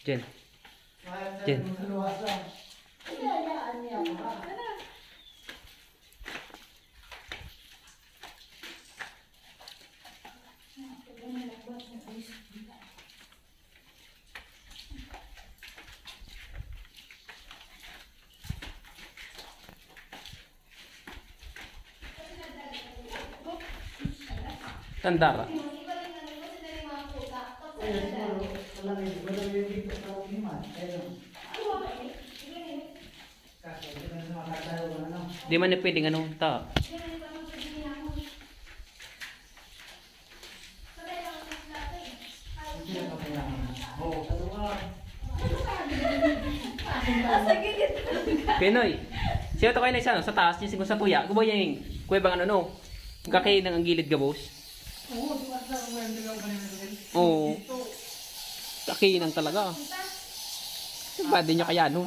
Jen. Jen. Tandara. Di man na pwedeng ano, ta. Pinoy. Siya to kayo na isa no? Sa taas niya siguro sa tuya. Kubo yung kuwebang ano no. Kakay ng ang gilid gabos. Oo. Kakay nang talaga. Badi niya kaya no.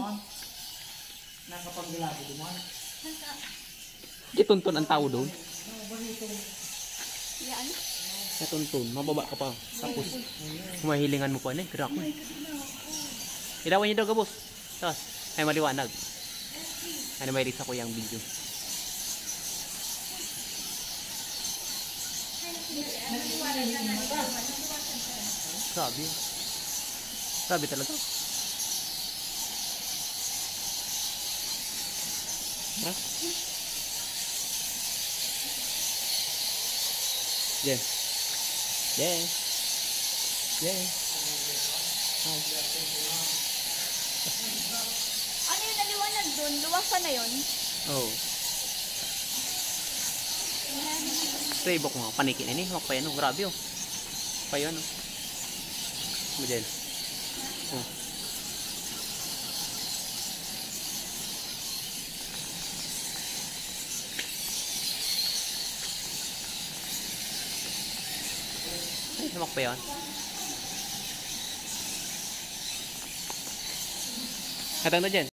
Nakapagbilado duman. Gituntun ang tao doon. Yan. Natuntun. Mababa ka pa. Tapos mahilingan mo pa na. Kira ko eh. Ilawan niyo daw gabos. Tapos ay maliwanag. Ano may risa ko yung video. Sabi. Sabi talaga. Ha? Yeah. Yeah. Yeah. Hi. Ano yung naliwanag doon? Luwasan na yun? Oh. Sa ibok mga panikin ini, pa yan, grabe oh. Pa yan oh. Model. Oh. Ay, namak pa yan. Katang na dyan.